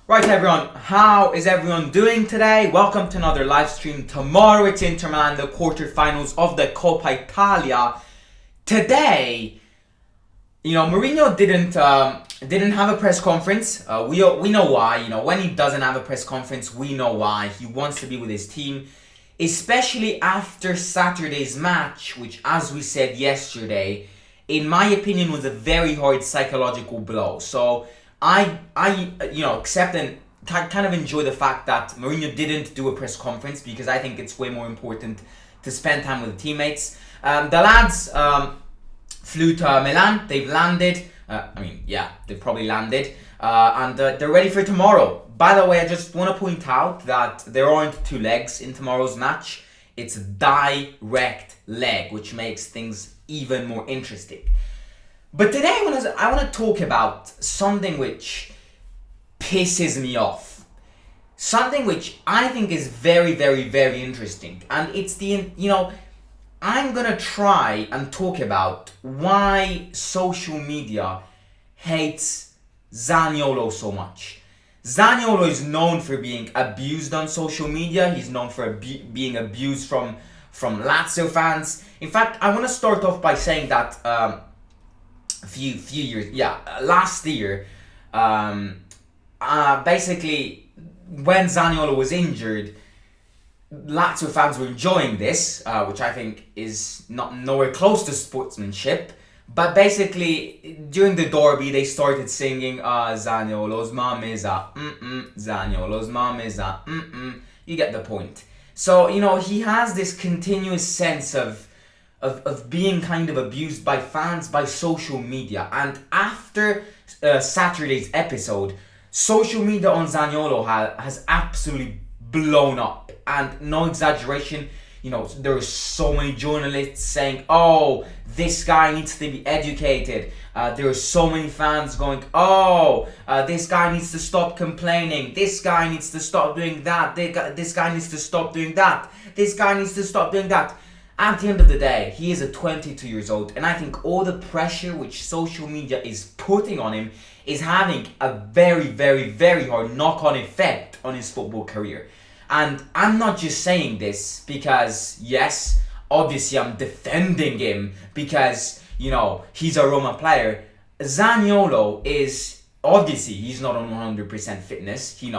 Right everyone, how is everyone doing today? Welcome to another live stream. Tomorrow it's Inter Milan, the quarterfinals of the Coppa Italia. Today, Mourinho didn't have a press conference. We know why. When he doesn't have a press conference, we know why. He wants to be with his team, especially after Saturday's match, which, as we said yesterday, in my opinion, was a very hard psychological blow. So I accept and kind of enjoy the fact that Mourinho didn't do a press conference, because I think it's way more important to spend time with the teammates. The lads flew to Milan. They've landed. They've probably landed. And they're ready for tomorrow. By the way, I just want to point out that there aren't two legs in tomorrow's match. It's a direct leg, which makes things even more interesting. But today I want to talk about something which pisses me off. Something which I think is very, very, very interesting. And it's I'm going to try and talk about why social media hates Zaniolo so much. Zaniolo is known for being abused on social media. He's known for being abused from Lazio fans. In fact, I want to start off by saying that last year, basically, when Zaniolo was injured, Lazio fans were enjoying this, which I think is nowhere close to sportsmanship. But basically, during the derby, they started singing, Zaniolo's mom is a Zaniolo's mom is a You get the point. So, he has this continuous sense of being kind of abused by fans, by social media. And after Saturday's episode, social media on Zaniolo has absolutely blown up. And no exaggeration, there are so many journalists saying, oh, this guy needs to be educated. There are so many fans going, this guy needs to stop complaining. This guy needs to stop doing that. This guy needs to stop doing that. This guy needs to stop doing that. At the end of the day, he is a 22 years old, and I think all the pressure which social media is putting on him is having a very, very, very hard knock-on effect on his football career. And I'm not just saying this because, yes, obviously I'm defending him because, he's a Roma player. Zaniolo is, obviously, he's not on 100% fitness. He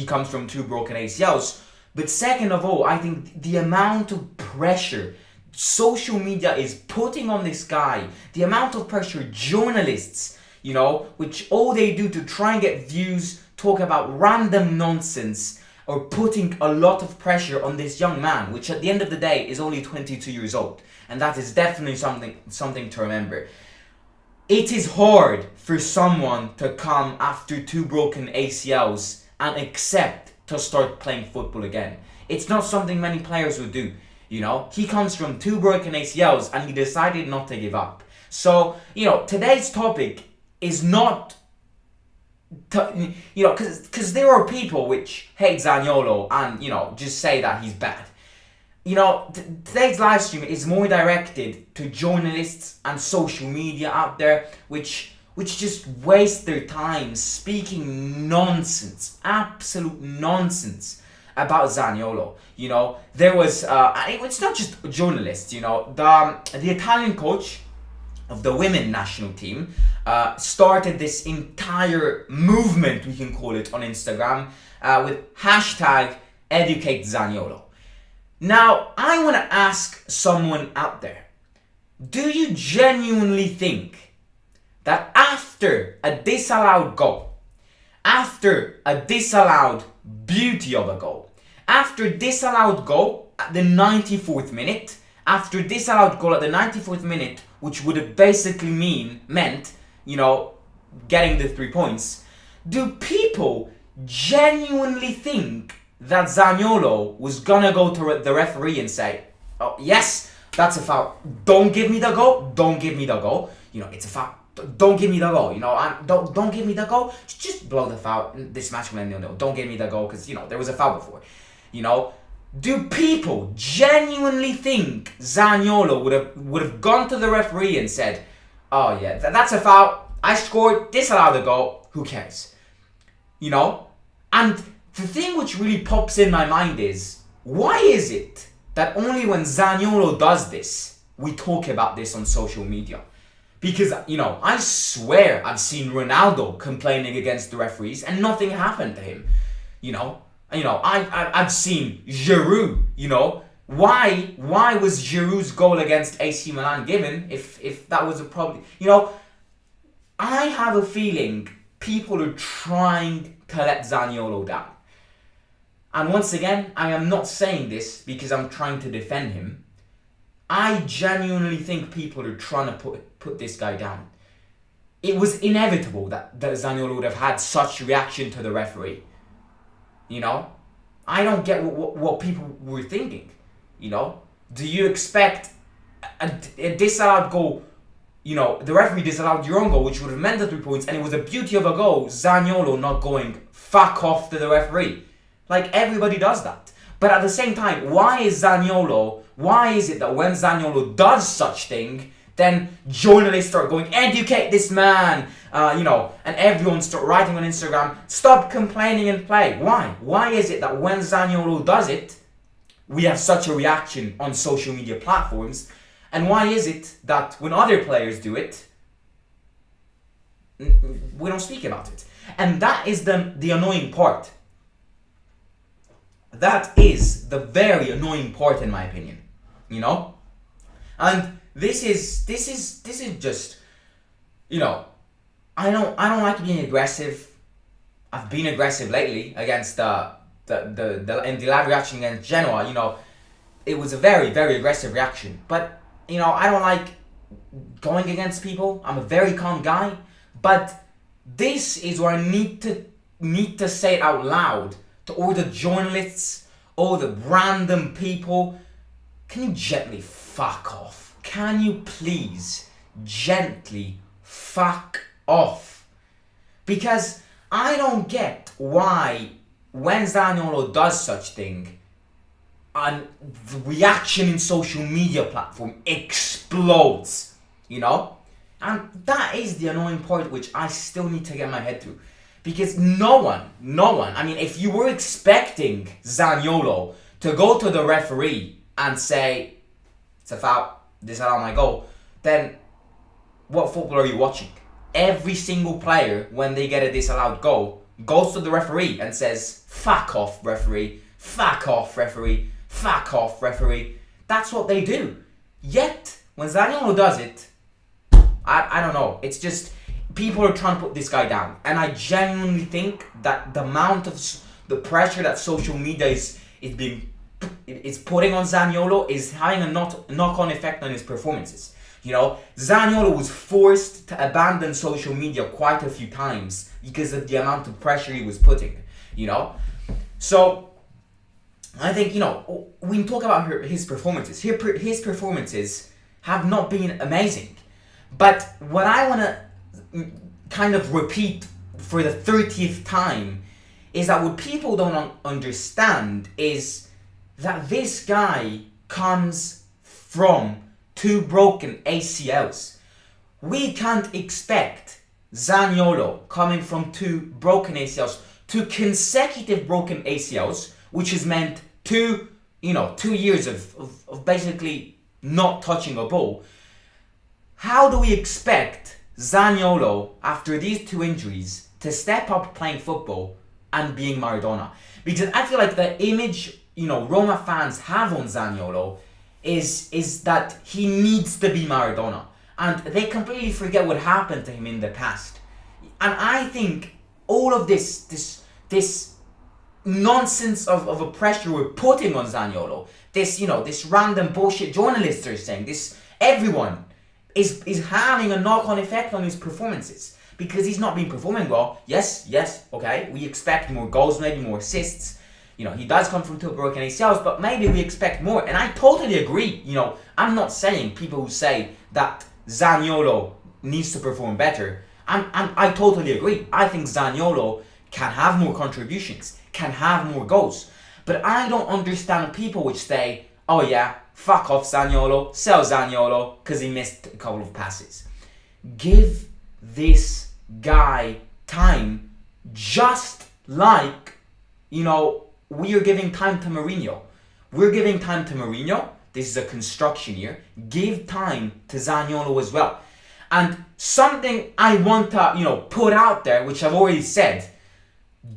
comes from 2 broken ACLs. But second of all, I think the amount of pressure social media is putting on this guy, the amount of pressure journalists, which all they do to try and get views, talk about random nonsense, or putting a lot of pressure on this young man, which at the end of the day is only 22 years old. And that is definitely something to remember. It is hard for someone to come after 2 broken ACLs and accept to start playing football again. It's not something many players would do. He comes from 2 broken ACLs and he decided not to give up. So, today's topic is not, because there are people which hate Zaniolo and, just say that he's bad. Today's live stream is more directed to journalists and social media out there, which just waste their time speaking nonsense, absolute nonsense about Zaniolo. There was, it's not just journalists, the Italian coach of the women national team started this entire movement, we can call it, on Instagram with hashtag educate Zaniolo. Now, I want to ask someone out there, do you genuinely think that after a disallowed goal, after a disallowed beauty of a goal, after disallowed goal at the 94th minute, after disallowed goal at the 94th minute, which would have basically meant, getting the 3 points, do people genuinely think that Zaniolo was gonna go to the referee and say, oh, yes, that's a foul, don't give me the goal, don't give me the goal, it's a foul. Don't give me the goal, don't give me the goal. Just blow the foul. This match will end 0-0. Don't give me the goal because there was a foul before. Do people genuinely think Zaniolo would have gone to the referee and said, "Oh yeah, that's a foul. I scored. Disallow the goal. Who cares?" you know? And the thing which really pops in my mind is, why is it that only when Zaniolo does this, we talk about this on social media? Because, I swear I've seen Ronaldo complaining against the referees and nothing happened to him. I've seen Giroud, Why was Giroud's goal against AC Milan given if that was a problem? I have a feeling people are trying to let Zaniolo down. And once again, I am not saying this because I'm trying to defend him. I genuinely think people are trying to put this guy down. It was inevitable that Zaniolo would have had such reaction to the referee. I don't get what people were thinking. Do you expect a disallowed goal? The referee disallowed your own goal, which would have meant the 3 points, and it was the beauty of a goal, Zaniolo not going fuck off to the referee. Like, everybody does that. But at the same time, why is it that when Zaniolo does such thing, then journalists start going, educate this man, and everyone start writing on Instagram, stop complaining and play. Why? Why is it that when Zaniolo does it, we have such a reaction on social media platforms? And why is it that when other players do it, we don't speak about it? And that is the annoying part. That is the very annoying part, in my opinion. And this is just, I don't like being aggressive. I've been aggressive lately against the live reaction against Genoa. It was a very, very aggressive reaction. But I don't like going against people. I'm a very calm guy. But this is where I need to say it out loud to all the journalists, all the random people. Can you gently fuck off? Can you please gently fuck off? Because I don't get why when Zaniolo does such thing, and the reaction in social media platform explodes, And that is the annoying part which I still need to get my head through. Because no one, if you were expecting Zaniolo to go to the referee and say, it's a foul, disallow my goal, then what football are you watching? Every single player, when they get a disallowed goal, goes to the referee and says, fuck off, referee, fuck off, referee, fuck off, referee. That's what they do. Yet, when Zaniolo does it, I don't know, it's just, people are trying to put this guy down. And I genuinely think that the amount of the pressure that social media is putting on Zaniolo is having a knock-on effect on his performances. Zaniolo was forced to abandon social media quite a few times because of the amount of pressure he was putting, So, I think, when we talk about his performances, his performances have not been amazing. But what I want to kind of repeat for the 30th time is that what people don't understand is that this guy comes from 2 broken ACLs. We can't expect Zaniolo coming from 2 broken ACLs, 2 consecutive broken ACLs, which has meant 2 years of basically not touching a ball. How do we expect Zaniolo, after these 2 injuries, to step up playing football and being Maradona? Because I feel like the image, Roma fans have on Zaniolo is that he needs to be Maradona. And they completely forget what happened to him in the past. And I think all of this nonsense of a pressure we're putting on Zaniolo, this random bullshit journalists are saying, everyone is having a knock-on effect on his performances. Because he's not been performing well. Yes, okay, we expect more goals, maybe more assists. He does come from 2 broken ACLs, but maybe we expect more. And I totally agree. I'm not saying people who say that Zaniolo needs to perform better. I totally agree. I think Zaniolo can have more contributions, can have more goals. But I don't understand people which say, oh yeah, fuck off Zaniolo, sell Zaniolo, because he missed a couple of passes. Give this guy time just like, we are giving time to Mourinho. We're giving time to Mourinho. This is a construction year. Give time to Zaniolo as well. And something I want to, put out there, which I've already said,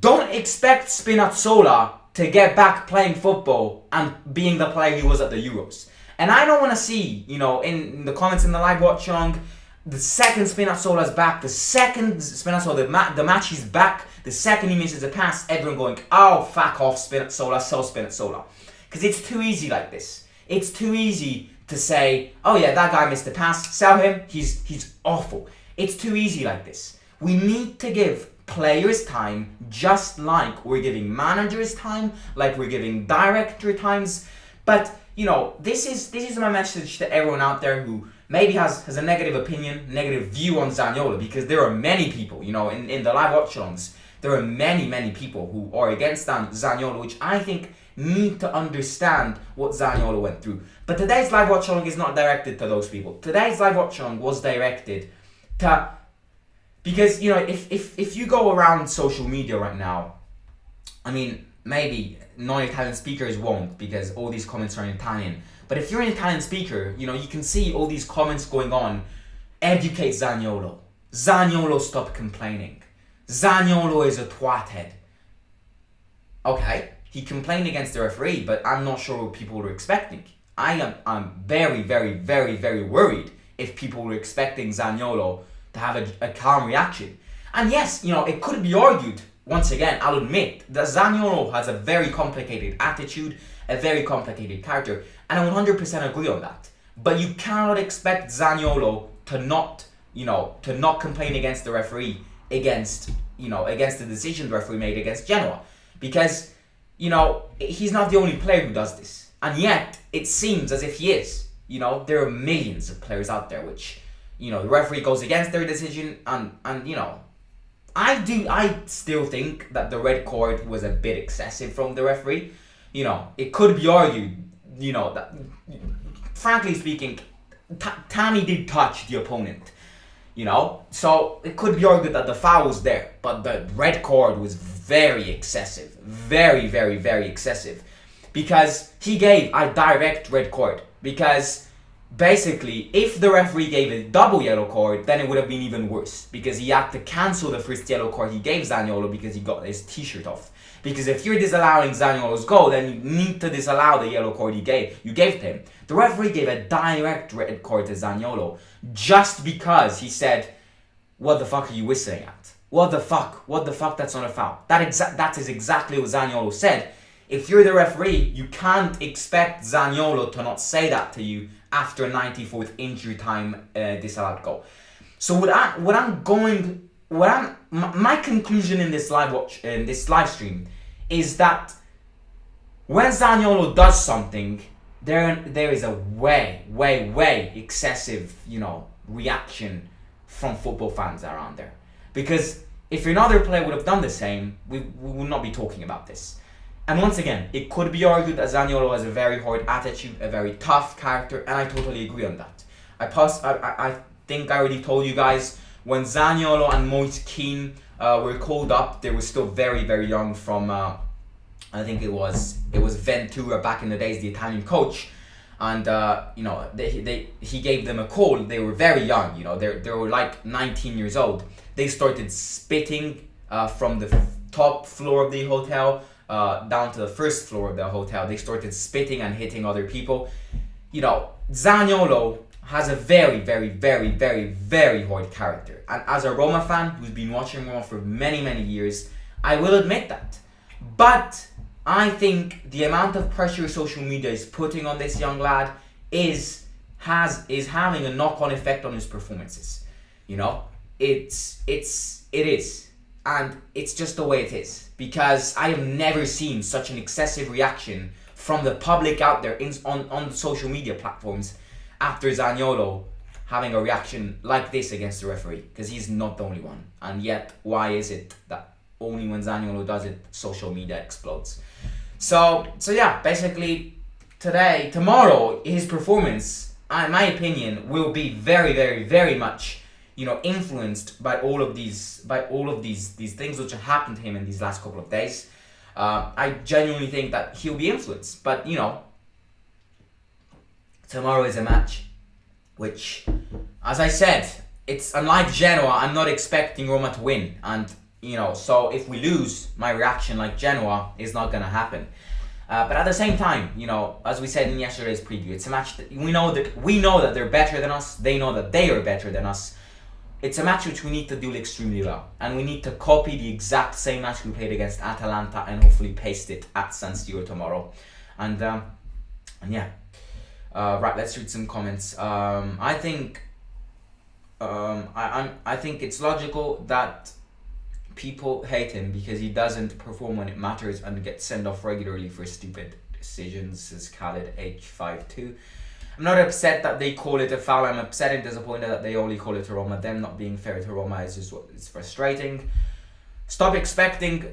don't expect Spinazzola to get back playing football and being the player he was at the Euros. And I don't want to see, in the comments in the live watch along, the second Spinazzola's back, the second Spinazzola, the match he's back, the second he misses a pass, everyone going, oh, fuck off Spinazzola, sell Spinazzola. Because it's too easy like this. It's too easy to say, oh yeah, that guy missed a pass, sell him, he's awful. It's too easy like this. We need to give players time, just like we're giving managers time, like we're giving director times. But this is my message to everyone out there who maybe has a negative opinion, negative view on Zaniolo, because there are many people, in the live watch-alongs, there are many people who are against Zaniolo, which I think need to understand what Zaniolo went through. But today's live watch-along is not directed to those people. Today's live watch-along was directed to, because, if you go around social media right now, I mean, maybe non-Italian speakers won't, because all these comments are in Italian. But if you're an Italian speaker, you can see all these comments going on. Educate Zaniolo. Zaniolo, stop complaining. Zaniolo is a twat-head. Okay, he complained against the referee, but I'm not sure what people were expecting. I'm very, very, very, very worried if people were expecting Zaniolo to have a calm reaction. And yes, it could be argued, once again, I'll admit, that Zaniolo has a very complicated attitude, a very complicated character, and I 100% agree on that. But you cannot expect Zaniolo to not complain against the referee, against the decision the referee made against Genoa. Because, he's not the only player who does this. And yet, it seems as if he is. There are millions of players out there which, the referee goes against their decision, and I still think that the red card was a bit excessive from the referee. It could be argued, that, frankly speaking, Tammy did touch the opponent, so it could be argued that the foul was there, but the red card was very excessive, very, very, very excessive, because he gave a direct red card, because basically, if the referee gave a double yellow card, then it would have been even worse, because he had to cancel the first yellow card he gave Zaniolo because he got his t-shirt off. Because if you're disallowing Zaniolo's goal, then you need to disallow the yellow card you gave to him. The referee gave a direct red card to Zaniolo just because he said, what the fuck are you whistling at? What the fuck? That's not a foul. That is exactly what Zaniolo said. If you're the referee, you can't expect Zaniolo to not say that to you after a 94th injury time disallowed goal. So my conclusion in this live stream is that when Zaniolo does something, there is a way excessive, reaction from football fans around there. Because if another player would have done the same, we would not be talking about this. And once again, it could be argued that Zaniolo has a very hard attitude, a very tough character, and I totally agree on that. I think I already told you guys, when Zaniolo and Moise Kean were called up, they were still very, very young from, I think it was Ventura back in the days, the Italian coach. And, he gave them a call. They were very young, they were like 19 years old. They started spitting from the top floor of the hotel down to the first floor of the hotel. They started spitting and hitting other people. Zaniolo has a very, very, very, very, very hard character. And as a Roma fan who's been watching Roma for many, many years, I will admit that. But I think the amount of pressure social media is putting on this young lad is having a knock-on effect on his performances. It is. And it's just the way it is. Because I have never seen such an excessive reaction from the public out there on the social media platforms after Zaniolo having a reaction like this against the referee. Because he's not the only one. And yet, why is it that only when Zaniolo does it, social media explodes? So yeah, basically, tomorrow, his performance, in my opinion, will be very, very, very much, influenced by all of these things which have happened to him in these last couple of days. I genuinely think that he'll be influenced. But tomorrow is a match which, as I said, it's unlike Genoa. I'm not expecting Roma to win, and so if we lose, my reaction like Genoa is not gonna happen. But at the same time, as we said in yesterday's preview, it's a match that we know that they're better than us. They know that they are better than us. It's a match which we need to do extremely well, and we need to copy the exact same match we played against Atalanta and hopefully paste it at San Siro tomorrow. And yeah, right. Let's read some comments. I think it's logical that people hate him because he doesn't perform when it matters and gets sent off regularly for stupid decisions, says Khalid H52. I'm not upset that they call it a foul. I'm upset and disappointed that they only call it to Roma. Them not being fair to Roma is just what it's frustrating. Stop expecting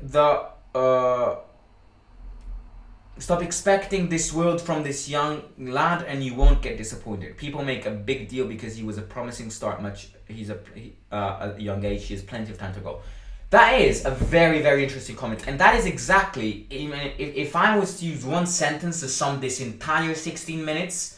this world from this young lad and you won't get disappointed. People make a big deal because he was a promising start. He's at a young age. He has plenty of time to go. That is a very, very interesting comment. And that is exactly, if I was to use one sentence to sum this entire 16 minutes,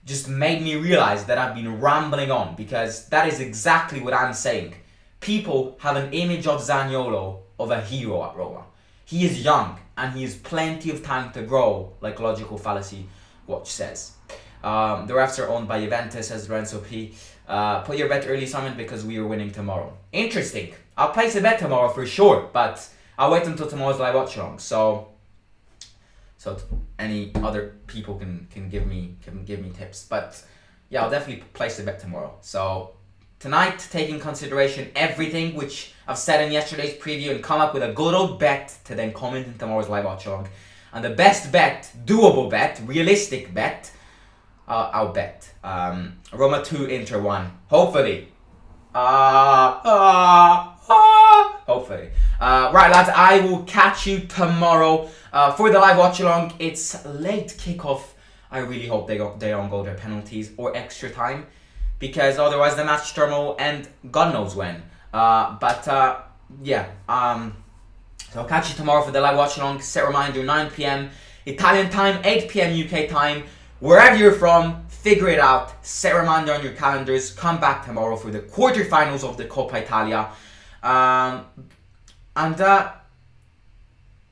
just made me realize that I've been rambling on, because that is exactly what I'm saying. People have an image of Zaniolo of a hero at Roma. He is young and he has plenty of time to grow, like Logical Fallacy Watch says. The refs are owned by Juventus, says Lorenzo P. Put your bet early, Simon, because we are winning tomorrow. Interesting. I'll place a bet tomorrow for sure, but I'll wait until tomorrow's live watch along. So any other people can give me tips. But yeah, I'll definitely place a bet tomorrow. So tonight, take in consideration everything which I've said in yesterday's preview and come up with a good old bet to then comment in tomorrow's live watch along. And the best bet, doable bet, realistic bet, I'll bet Roma 2, Inter 1. Hopefully. Hopefully. Right, lads, I will catch you tomorrow for the live watch along. It's late kickoff. I really hope they don't go their penalties or extra time, because otherwise the match tomorrow will end God knows when. Yeah. So I'll catch you tomorrow for the live watch along. Set reminder 9 p.m. Italian time, 8 p.m. UK time. Wherever you're from, figure it out. Set a reminder on your calendars. Come back tomorrow for the quarterfinals of the Coppa Italia.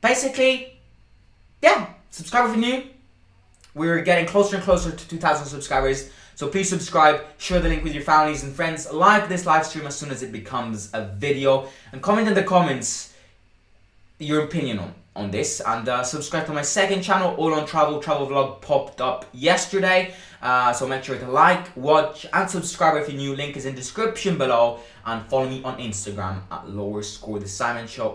Basically, yeah, subscribe if you're new. We're getting closer and closer to 2,000 subscribers. So please subscribe, share the link with your families and friends, like this live stream as soon as it becomes a video, and comment in the comments your opinion on this. And subscribe to my second channel, All on Travel vlog popped up yesterday. So make sure to like, watch, and subscribe if you're new. Link is in description below. And follow me on Instagram at _the Simon Show.